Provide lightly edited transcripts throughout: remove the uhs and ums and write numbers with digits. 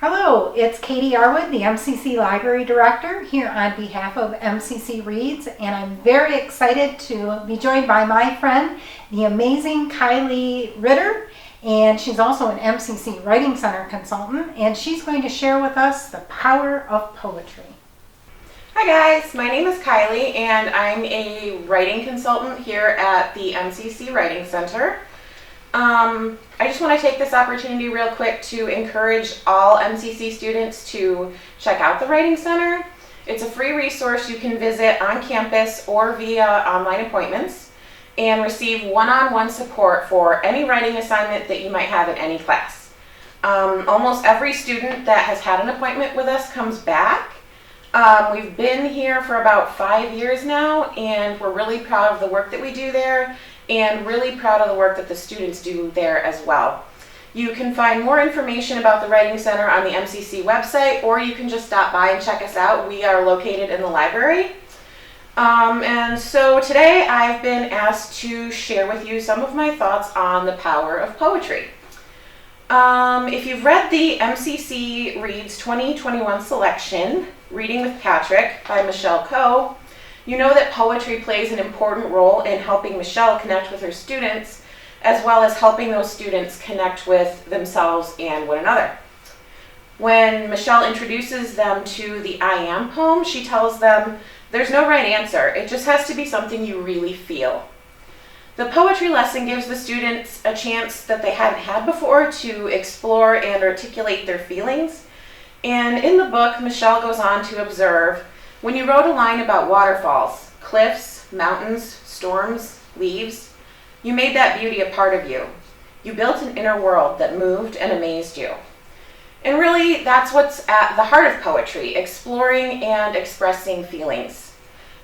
Hello, it's Katie Arwood, the MCC Library Director, here on behalf of MCC Reads, and I'm very excited to be joined by my friend, the amazing Kyleigh Ritter, and she's also an MCC Writing Center consultant, and she's going to share with us the power of poetry. Hi guys, my name is Kyleigh, and I'm a writing consultant here at the MCC Writing Center. I just want to take this opportunity real quick to encourage all MCC students to check out the Writing Center. It's a free resource you can visit on campus or via online appointments and receive one-on-one support for any writing assignment that you might have in any class. Almost every student that has had an appointment with us comes back. We've been here for about 5 years now, and we're really proud of the work that we do there and really proud of the work that the students do there as well. You can find more information about the Writing Center on the MCC website, or you can just stop by and check us out. We are located in the library. And so today I've been asked to share with you some of my thoughts on the power of poetry. If you've read the MCC Reads 2021 selection, Reading with Patrick by Michelle Coe, you know that poetry plays an important role in helping Michelle connect with her students, as well as helping those students connect with themselves and one another. When Michelle introduces them to the I Am poem, she tells them there's no right answer. It just has to be something you really feel. The poetry lesson gives the students a chance that they hadn't had before to explore and articulate their feelings. And in the book, Michelle goes on to observe, when you wrote a line about waterfalls, cliffs, mountains, storms, leaves, you made that beauty a part of you. You built an inner world that moved and amazed you. And really, that's what's at the heart of poetry, exploring and expressing feelings.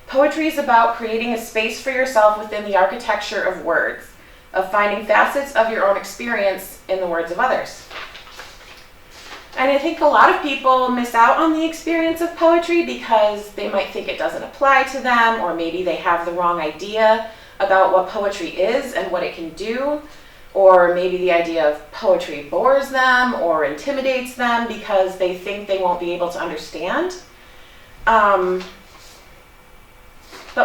Poetry is about creating a space for yourself within the architecture of words, of finding facets of your own experience in the words of others. And I think a lot of people miss out on the experience of poetry because they might think it doesn't apply to them, or maybe they have the wrong idea about what poetry is and what it can do, or maybe the idea of poetry bores them or intimidates them because they think they won't be able to understand. But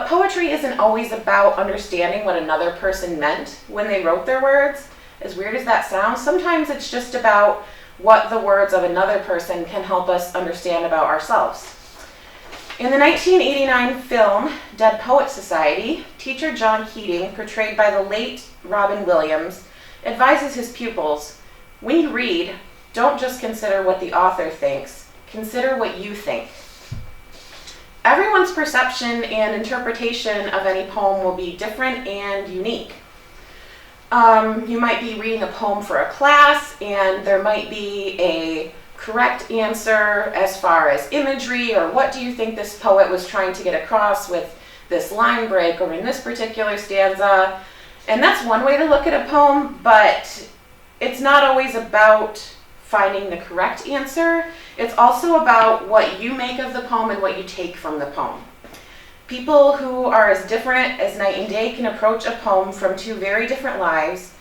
poetry isn't always about understanding what another person meant when they wrote their words. As weird as that sounds, sometimes it's just about what the words of another person can help us understand about ourselves. In the 1989 film Dead Poets Society, teacher John Keating, portrayed by the late Robin Williams, advises his pupils, when you read, don't just consider what the author thinks, consider what you think. Everyone's perception and interpretation of any poem will be different and unique. You might be reading a poem for a class, and there might be a correct answer as far as imagery, or what do you think this poet was trying to get across with this line break or in this particular stanza. And that's one way to look at a poem, but it's not always about finding the correct answer. It's also about what you make of the poem and what you take from the poem. People who are as different as night and day can approach a poem from two very different lives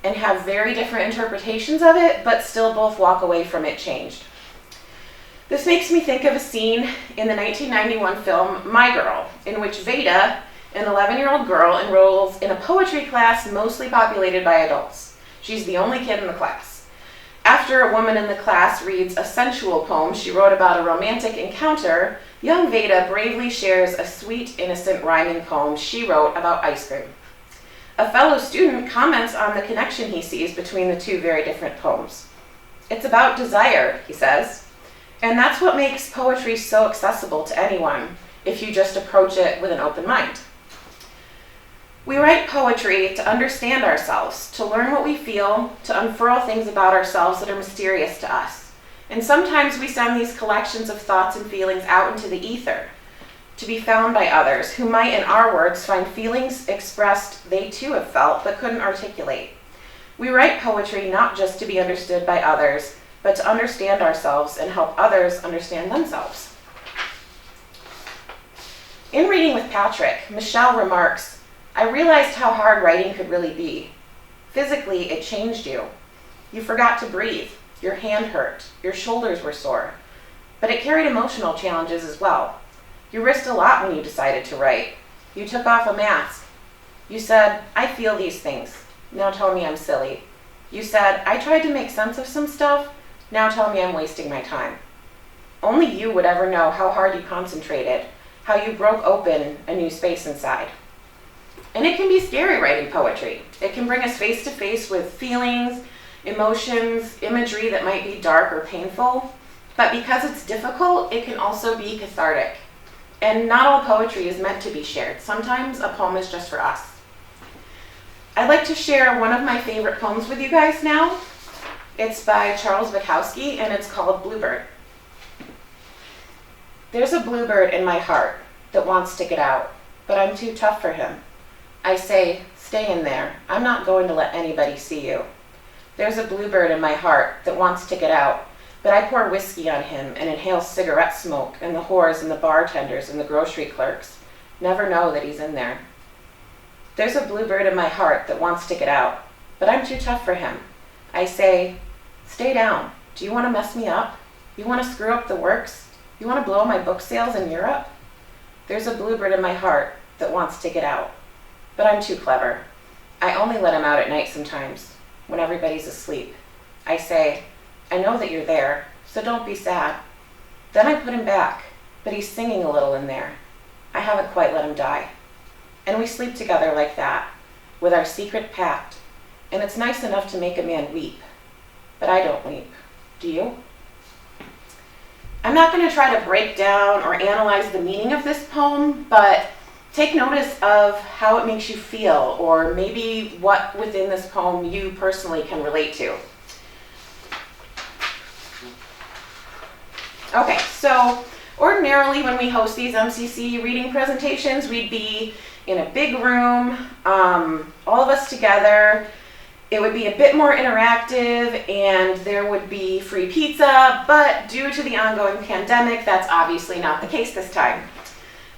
and have very different interpretations of it, but still both walk away from it changed. This makes me think of a scene in the 1991 film My Girl, in which Veda, an 11-year-old girl, enrolls in a poetry class mostly populated by adults. She's the only kid in the class. After a woman in the class reads a sensual poem she wrote about a romantic encounter, young Veda bravely shares a sweet, innocent rhyming poem she wrote about ice cream. A fellow student comments on the connection he sees between the two very different poems. It's about desire, he says, and that's what makes poetry so accessible to anyone if you just approach it with an open mind. We write poetry to understand ourselves, to learn what we feel, to unfurl things about ourselves that are mysterious to us. And sometimes we send these collections of thoughts and feelings out into the ether, to be found by others who might, in our words, find feelings expressed they too have felt but couldn't articulate. We write poetry not just to be understood by others, but to understand ourselves and help others understand themselves. In Reading with Patrick, Michelle remarks, I realized how hard writing could really be. Physically, it changed you. You forgot to breathe. your hand hurt, your shoulders were sore, but it carried emotional challenges as well. You risked a lot when you decided to write. You took off a mask. You said, I feel these things. Now tell me I'm silly. You said, I tried to make sense of some stuff. Now tell me I'm wasting my time. Only you would ever know how hard you concentrated, how you broke open a new space inside. And it can be scary writing poetry. It can bring us face to face with feelings, emotions, imagery that might be dark or painful. But because it's difficult, it can also be cathartic. And not all poetry is meant to be shared. Sometimes a poem is just for us. I'd like to share one of my favorite poems with you guys now. It's by Charles Bukowski, and it's called Bluebird. There's a bluebird in my heart that wants to get out, but I'm too tough for him. I say, stay in there. I'm not going to let anybody see you. There's a bluebird in my heart that wants to get out, but I pour whiskey on him and inhale cigarette smoke, and the whores and the bartenders and the grocery clerks never know that he's in there. There's a bluebird in my heart that wants to get out, but I'm too tough for him. I say, stay down. Do you want to mess me up? You want to screw up the works? You want to blow my book sales in Europe? There's a bluebird in my heart that wants to get out, but I'm too clever. I only let him out at night sometimes, when everybody's asleep. I say, I know that you're there, so don't be sad. Then I put him back, but he's singing a little in there. I haven't quite let him die. And we sleep together like that, with our secret pact, and it's nice enough to make a man weep. But I don't weep. Do you? I'm not going to try to break down or analyze the meaning of this poem, but take notice of how it makes you feel, or maybe what within this poem you personally can relate to. Okay, so ordinarily when we host these MCC reading presentations, we'd be in a big room, all of us together. It would be a bit more interactive and there would be free pizza, but due to the ongoing pandemic, that's obviously not the case this time.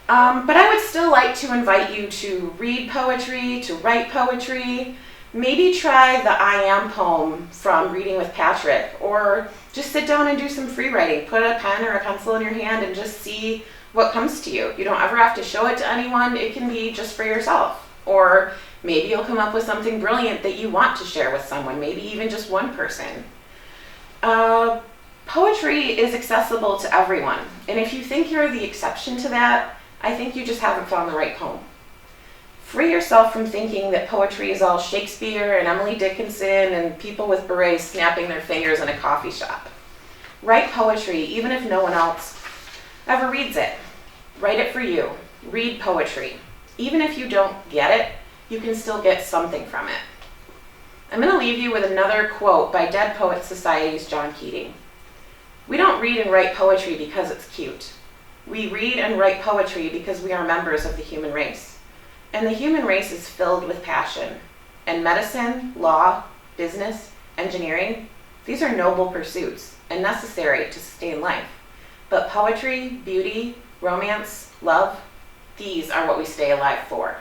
But I would still like to invite you to read poetry, to write poetry, maybe try the I Am poem from Reading with Patrick, or just sit down and do some free writing. Put a pen or a pencil in your hand and just see what comes to you. You don't ever have to show it to anyone. It can be just for yourself. Or maybe you'll come up with something brilliant that you want to share with someone, maybe even just one person. Poetry is accessible to everyone. And if you think you're the exception to that, I think you just haven't found the right poem. Free yourself from thinking that poetry is all Shakespeare and Emily Dickinson and people with berets snapping their fingers in a coffee shop. Write poetry, even if no one else ever reads it. Write it for you. Read poetry. Even if you don't get it, you can still get something from it. I'm going to leave you with another quote by Dead Poets Society's John Keating. We don't read and write poetry because it's cute. We read and write poetry because we are members of the human race. And the human race is filled with passion. And medicine, law, business, engineering, these are noble pursuits and necessary to sustain life. But poetry, beauty, romance, love, these are what we stay alive for.